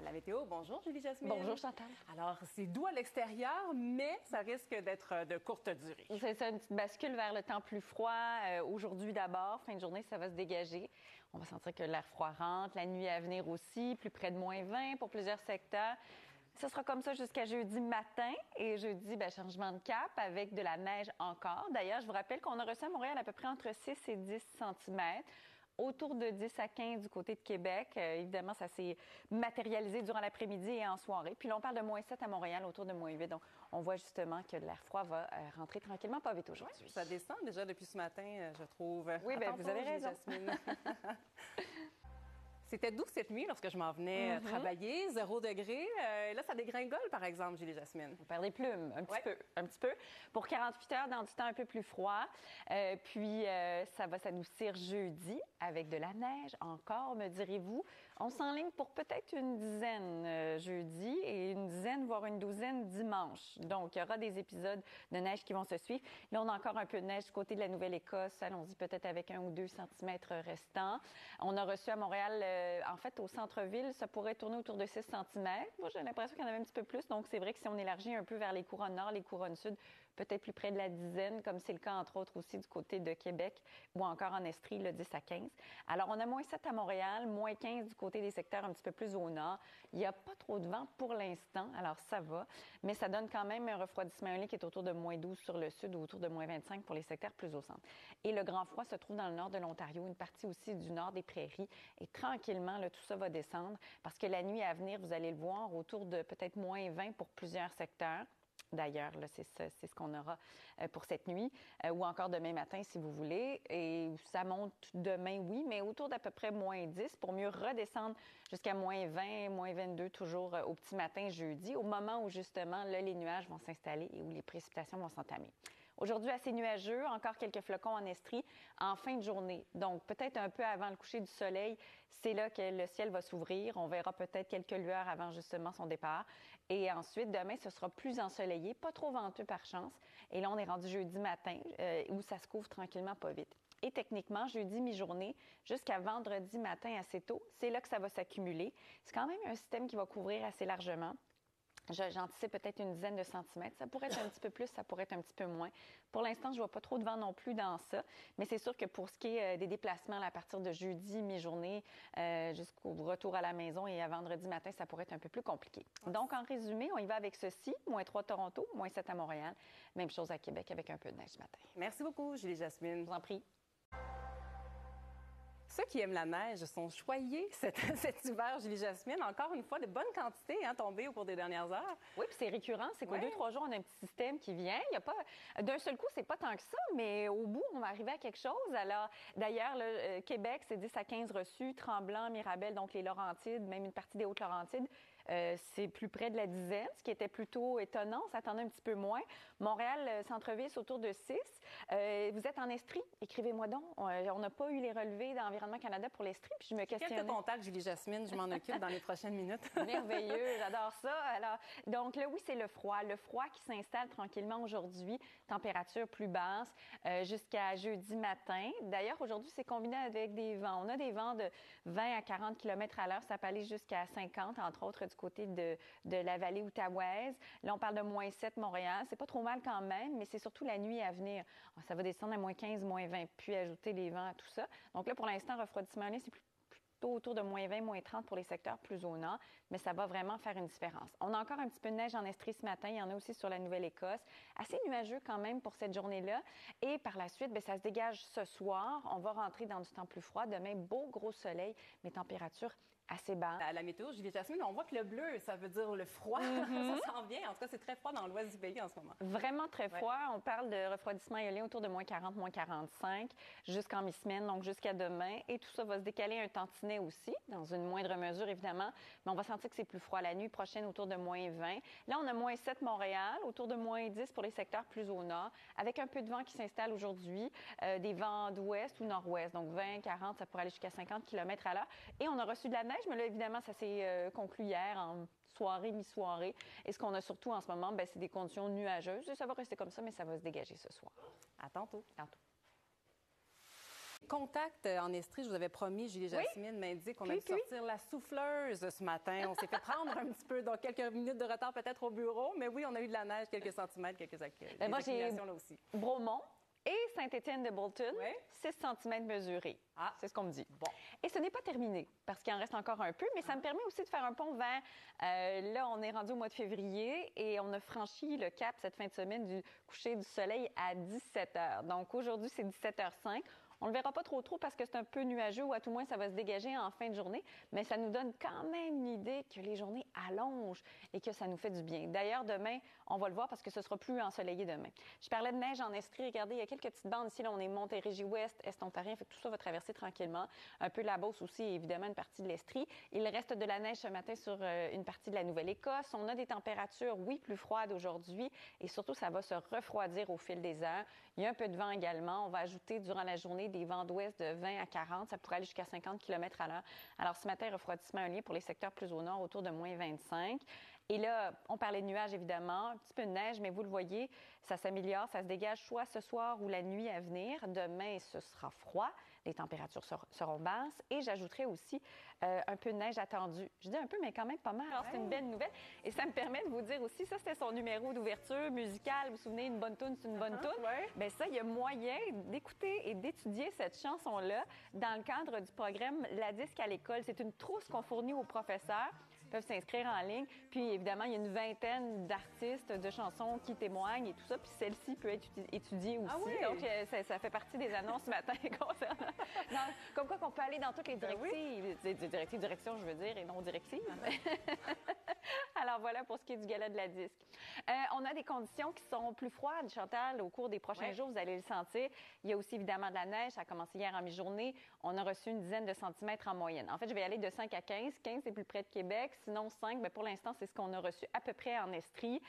À la météo, bonjour Julie Jasmine. Bonjour Chantal. Alors, c'est doux à l'extérieur, mais ça risque d'être de courte durée. C'est ça, une petite bascule vers le temps plus froid. Aujourd'hui d'abord, fin de journée, ça va se dégager. On va sentir que l'air froid rentre, la nuit à venir aussi, plus près de -20 pour plusieurs secteurs. Ce sera comme ça jusqu'à jeudi matin. Et jeudi, changement de cap avec de la neige encore. D'ailleurs, je vous rappelle qu'on a reçu à Montréal à peu près entre 6 et 10 cm. Autour de 10 à 15 du côté de Québec. Évidemment, ça s'est matérialisé durant l'après-midi et en soirée. Puis là, on parle de -7 à Montréal, autour de -8. Donc, on voit justement que l'air froid va rentrer tranquillement, pas vite aujourd'hui. Ouais, ça descend déjà depuis ce matin, je trouve. Oui, bien, vous avez raison. Jasmine. C'était doux cette nuit lorsque je m'en venais travailler, 0 degré. Là, ça dégringole, par exemple, Julie Jasmine. On perd des plumes, un petit peu. Pour 48 heures, dans du temps un peu plus froid. Puis, ça va s'adoucir jeudi avec de la neige encore, me direz-vous. On s'enligne pour peut-être une dizaine jeudi et une dizaine, voire une douzaine dimanche. Donc, il y aura des épisodes de neige qui vont se suivre. Là, on a encore un peu de neige du côté de la Nouvelle-Écosse. Allons-y peut-être avec 1 ou 2 centimètres restants. On a reçu à Montréal... en fait, au centre-ville, ça pourrait tourner autour de 6 cm. Moi, j'ai l'impression qu'il y en avait un petit peu plus. Donc, c'est vrai que si on élargit un peu vers les couronnes nord, les couronnes sud, peut-être plus près de la dizaine, comme c'est le cas, entre autres, aussi du côté de Québec ou encore en Estrie, le 10 à 15. Alors, on a -7 à Montréal, -15 du côté des secteurs un petit peu plus au nord. Il n'y a pas trop de vent pour l'instant, alors ça va. Mais ça donne quand même un refroidissement qui est autour de -12 sur le sud ou autour de -25 pour les secteurs plus au centre. Et le grand froid se trouve dans le nord de l'Ontario, une partie aussi du nord des Prairies. Et tranquillement, là, tout ça va descendre parce que la nuit à venir, vous allez le voir, autour de peut-être -20 pour plusieurs secteurs. D'ailleurs, là, c'est ce qu'on aura pour cette nuit ou encore demain matin, si vous voulez. Et ça monte demain, oui, mais autour d'à peu près -10 pour mieux redescendre jusqu'à -20, -22 toujours au petit matin jeudi, au moment où, justement, là, les nuages vont s'installer et où les précipitations vont s'entamer. Aujourd'hui, assez nuageux, encore quelques flocons en Estrie en fin de journée. Donc, peut-être un peu avant le coucher du soleil, c'est là que le ciel va s'ouvrir. On verra peut-être quelques lueurs avant justement son départ. Et ensuite, demain, ce sera plus ensoleillé, pas trop venteux par chance. Et là, on est rendu jeudi matin où ça se couvre tranquillement, pas vite. Et techniquement, jeudi mi-journée jusqu'à vendredi matin assez tôt, c'est là que ça va s'accumuler. C'est quand même un système qui va couvrir assez largement. J'anticipe peut-être une dizaine de centimètres. Ça pourrait être un petit peu plus, ça pourrait être un petit peu moins. Pour l'instant, je vois pas trop de vent non plus dans ça. Mais c'est sûr que pour ce qui est des déplacements là, à partir de jeudi, mi-journée, jusqu'au retour à la maison et à vendredi matin, ça pourrait être un peu plus compliqué. Donc, en résumé, on y va avec ceci. -3 Toronto, -7 à Montréal. Même chose à Québec avec un peu de neige ce matin. Merci beaucoup, Julie Jasmine. Je vous en prie. Ceux qui aiment la neige sont choyés cet hiver, Julie Jasmine. Encore une fois, de bonnes quantités tombées au cours des dernières heures. Oui, puis c'est récurrent. C'est qu'aux 2-3 jours, on a un petit système qui vient. Il y a pas d'un seul coup, c'est pas tant que ça, mais au bout, on va arriver à quelque chose. Alors, d'ailleurs, Québec, c'est 10 à 15 reçus. Tremblant, Mirabel, donc les Laurentides, même une partie des Hautes-Laurentides. C'est plus près de la dizaine, ce qui était plutôt étonnant. On s'attendait un petit peu moins. Montréal, centre-ville, c'est autour de 6. Vous êtes en Estrie? Écrivez-moi donc. On n'a pas eu les relevés d'Environnement Canada pour l'Estrie, puis je me questionnais. Quelques contacts, Julie Jasmine. Je m'en occupe dans les prochaines minutes. Merveilleux, j'adore ça. Alors, donc là, oui, c'est le froid. Le froid qui s'installe tranquillement aujourd'hui. Température plus basse jusqu'à jeudi matin. D'ailleurs, aujourd'hui, c'est combiné avec des vents. On a des vents de 20 à 40 km à l'heure. Ça peut aller jusqu'à 50, entre autres, du côté de la vallée outaouaise. Là, on parle de -7 Montréal. C'est pas trop mal quand même, mais c'est surtout la nuit à venir. Ça va descendre à -15, -20, puis ajouter les vents à tout ça. Donc là, pour l'instant, refroidissement, c'est plutôt autour de -20, -30 pour les secteurs plus au nord, mais ça va vraiment faire une différence. On a encore un petit peu de neige en Estrie ce matin. Il y en a aussi sur la Nouvelle-Écosse. Assez nuageux quand même pour cette journée-là. Et par la suite, ça se dégage ce soir. On va rentrer dans du temps plus froid. Demain, beau gros soleil, mais température assez bas. À la météo, Julie Jasmine, on voit que le bleu, ça veut dire le froid. Ça s'en vient. En tout cas, c'est très froid dans l'ouest du pays en ce moment. Vraiment très froid. On parle de refroidissement éolien autour de -40, -45 jusqu'en mi-semaine, donc jusqu'à demain. Et tout ça va se décaler un tantinet aussi, dans une moindre mesure, évidemment. Mais on va sentir que c'est plus froid la nuit prochaine, autour de -20. Là, on a -7 Montréal, autour de -10 pour les secteurs plus au nord, avec un peu de vent qui s'installe aujourd'hui, des vents d'ouest ou nord-ouest. Donc 20, 40, ça pourrait aller jusqu'à 50 km à l'heure. Et on a reçu de la neige, mais là, évidemment, ça s'est conclu hier en soirée, mi-soirée. Et ce qu'on a surtout en ce moment, c'est des conditions nuageuses. Et ça va rester comme ça, mais ça va se dégager ce soir. À tantôt. Tantôt. Contact en Estrie, je vous avais promis, Julie-Jasmine m'indique qu'on a dû sortir la souffleuse ce matin. On s'est fait prendre un petit peu, donc quelques minutes de retard peut-être au bureau, mais oui, on a eu de la neige, quelques centimètres, quelques accumulations là aussi. Bromont et Saint-Étienne de Bolton, 6 cm mesurés. C'est ce qu'on me dit. Bon. Et ce n'est pas terminé, parce qu'il en reste encore un peu, mais ça me permet aussi de faire un pont vers... là, on est rendu au mois de février et on a franchi le cap cette fin de semaine du coucher du soleil à 17 h. Donc aujourd'hui, c'est 17h05. On ne le verra pas trop parce que c'est un peu nuageux ou à tout moins, ça va se dégager en fin de journée. Mais ça nous donne quand même une idée que les journées allongent et que ça nous fait du bien. D'ailleurs, demain, on va le voir parce que ce sera plus ensoleillé demain. Je parlais de neige en Estrie. Regardez, il y a quelques petites bandes ici. Là, on est Montérégie-Ouest, Est-Ontarien. Fait que tout ça va traverser tranquillement. Un peu la Beauce aussi, évidemment, une partie de l'Estrie. Il reste de la neige ce matin sur une partie de la Nouvelle-Écosse. On a des températures, oui, plus froides aujourd'hui. Et surtout, ça va se refroidir au fil des heures. Il y a un peu de vent également. On va ajouter durant la journée des vents d'ouest de 20 à 40. Ça pourrait aller jusqu'à 50 km à l'heure. Alors, ce matin, refroidissement un lien pour les secteurs plus au nord, autour de moins 25. Et là, on parlait de nuages, évidemment. Un petit peu de neige, mais vous le voyez, ça s'améliore. Ça se dégage soit ce soir ou la nuit à venir. Demain, ce sera froid. Les températures seront basses. Et j'ajouterai aussi un peu de neige attendue. Je dis un peu, mais quand même pas mal. Alors, c'est une belle nouvelle. Et ça me permet de vous dire aussi, ça, c'était son numéro d'ouverture musicale. Vous vous souvenez, une bonne toune, c'est une bonne toune? Bien, ça, il y a moyen d'écouter et d'étudier cette chanson-là dans le cadre du programme La Disque à l'école. C'est une trousse qu'on fournit aux professeurs. Peuvent s'inscrire en ligne. Puis, évidemment, il y a une vingtaine d'artistes, de chansons qui témoignent et tout ça. Puis, celle-ci peut être étudiée aussi. Donc, ça fait partie des annonces ce matin concernant... Non, comme quoi qu'on peut aller dans toutes les directives. Directions, je veux dire, et non directives. Alors, voilà pour ce qui est du gala de la disque. On a des conditions qui sont plus froides, Chantal, au cours des prochains jours. Vous allez le sentir. Il y a aussi, évidemment, de la neige. Ça a commencé hier en mi-journée. On a reçu une dizaine de centimètres en moyenne. En fait, je vais aller de 5 à 15. 15, c'est plus près de Québec. Sinon, 5, bien, pour l'instant, c'est ce qu'on a reçu à peu près en Estrie.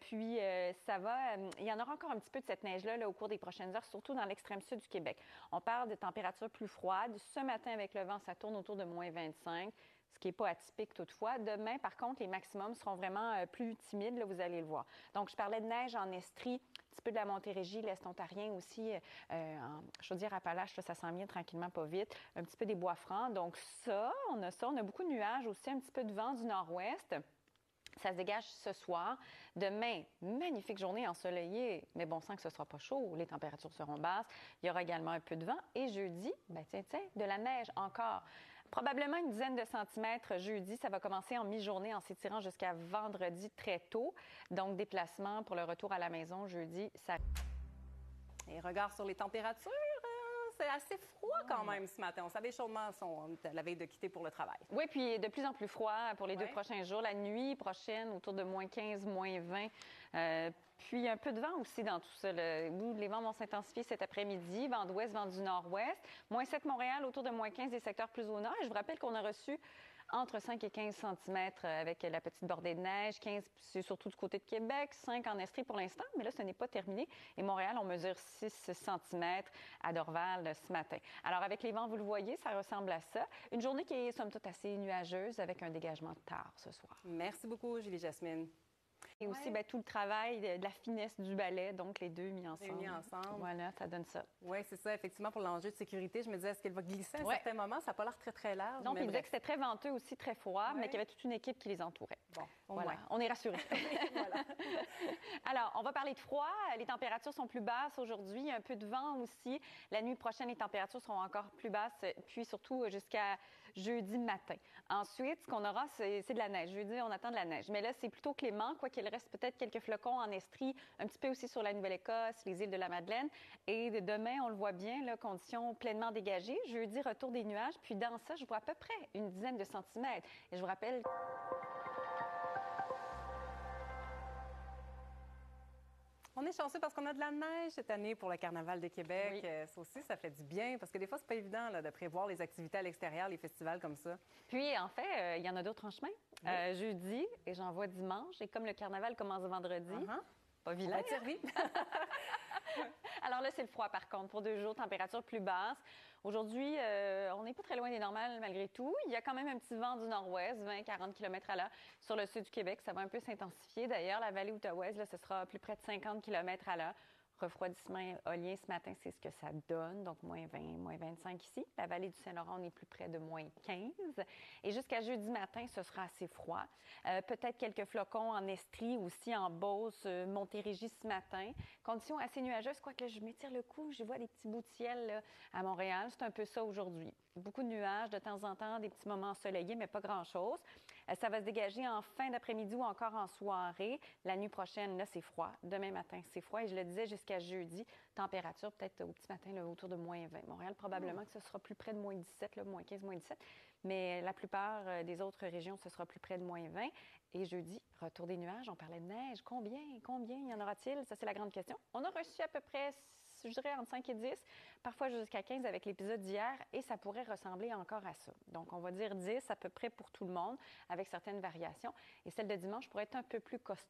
Puis, ça va... il y en aura encore un petit peu de cette neige-là là, au cours des prochaines heures, surtout dans l'extrême sud du Québec. On parle de températures plus froides. Ce matin, avec le vent, ça tourne autour de moins 25, ce qui n'est pas atypique toutefois. Demain, par contre, les maximums seront vraiment plus timides, là, vous allez le voir. Donc, je parlais de neige en Estrie, un petit peu de la Montérégie, l'Est ontarien aussi, en Chaudière-Appalaches, ça s'en vient tranquillement, pas vite. Un petit peu des Bois-Francs. Donc, ça. On a beaucoup de nuages aussi, un petit peu de vent du nord-ouest. Ça se dégage ce soir. Demain, magnifique journée ensoleillée, mais bon sang que ce ne sera pas chaud. Les températures seront basses. Il y aura également un peu de vent. Et jeudi, ben tiens, de la neige encore. Probablement une dizaine de centimètres jeudi. Ça va commencer en mi-journée en s'étirant jusqu'à vendredi très tôt. Donc, déplacement pour le retour à la maison jeudi. Et regard sur les températures. C'est assez froid quand même ce matin. On savait chaudement la veille de quitter pour le travail. Oui, puis de plus en plus froid pour les 2 prochains jours. La nuit prochaine, autour de moins 15, moins 20. Puis un peu de vent aussi dans tout ça. Les vents vont s'intensifier cet après-midi. Vent d'ouest, vent du nord-ouest. Moins 7 Montréal, autour de moins 15 des secteurs plus au nord. Et je vous rappelle qu'on a reçu entre 5 et 15 centimètres avec la petite bordée de neige. 15, c'est surtout du côté de Québec. 5 en Estrie pour l'instant, mais là, ce n'est pas terminé. Et Montréal, on mesure 6 centimètres à Dorval ce matin. Alors, avec les vents, vous le voyez, ça ressemble à ça. Une journée qui est, somme toute, assez nuageuse avec un dégagement tard ce soir. Merci beaucoup, Julie-Jasmine. Et aussi, tout le travail de la finesse du ballet, donc les deux mis ensemble. Mis ensemble. Voilà, ça donne ça. Oui, c'est ça. Effectivement, pour l'enjeu de sécurité, je me disais, est-ce qu'elle va glisser à un certain moment? Ça n'a pas l'air très, très large. Non, puis il disait que c'était très venteux aussi, très froid, mais qu'il y avait toute une équipe qui les entourait. Bon, voilà. On est rassurés. Voilà. Alors, on va parler de froid. Les températures sont plus basses aujourd'hui. Un peu de vent aussi. La nuit prochaine, les températures seront encore plus basses, puis surtout jusqu'à jeudi matin. Ensuite, ce qu'on aura, c'est de la neige. Jeudi, on attend de la neige. Mais là, c'est plutôt clément, quoi qu'il reste peut-être quelques flocons en Estrie, un petit peu aussi sur la Nouvelle-Écosse, les îles de la Madeleine. Et demain, on le voit bien, là, conditions pleinement dégagées. Jeudi, retour des nuages. Puis dans ça, je vois à peu près une dizaine de centimètres. Et je vous rappelle... On est chanceux parce qu'on a de la neige cette année pour le Carnaval de Québec. Oui. Ça aussi, ça fait du bien parce que des fois, c'est pas évident là, de prévoir les activités à l'extérieur, les festivals comme ça. Puis, en fait, il y en a d'autres en chemin. Oui. Jeudi, et j'en vois dimanche. Et comme le Carnaval commence vendredi, pas vilain. Alors là, c'est le froid, par contre, pour 2 jours, température plus basse. Aujourd'hui, on n'est pas très loin des normales malgré tout. Il y a quand même un petit vent du nord-ouest, 20-40 km à l'heure. Sur le sud du Québec, ça va un peu s'intensifier. D'ailleurs, la vallée outaouaise, là, ce sera plus près de 50 km à l'heure. Refroidissement éolien ce matin, c'est ce que ça donne, donc moins 20, moins 25 ici. La vallée du Saint-Laurent, on est plus près de moins 15. Et jusqu'à jeudi matin, ce sera assez froid. Peut-être quelques flocons en Estrie, aussi en Beauce, Montérégie ce matin. Conditions assez nuageuses, quoique je m'étire le cou, je vois des petits bouts de ciel là, à Montréal. C'est un peu ça aujourd'hui. Beaucoup de nuages, de temps en temps, des petits moments ensoleillés, mais pas grand-chose. Ça va se dégager en fin d'après-midi ou encore en soirée. La nuit prochaine, là, c'est froid. Demain matin, c'est froid. Et je le disais, jusqu'à jeudi, température peut-être au petit matin là, autour de moins 20. Montréal, probablement que ce sera plus près de moins 17, là, moins 15, moins 17. Mais la plupart des autres régions, ce sera plus près de moins 20. Et jeudi, retour des nuages. On parlait de neige. Combien y en aura-t-il? Ça, c'est la grande question. On a reçu à peu près, je dirais, entre 5 et 10, parfois jusqu'à 15 avec l'épisode d'hier, et ça pourrait ressembler encore à ça. Donc, on va dire 10 à peu près pour tout le monde, avec certaines variations. Et celle de dimanche pourrait être un peu plus costaud.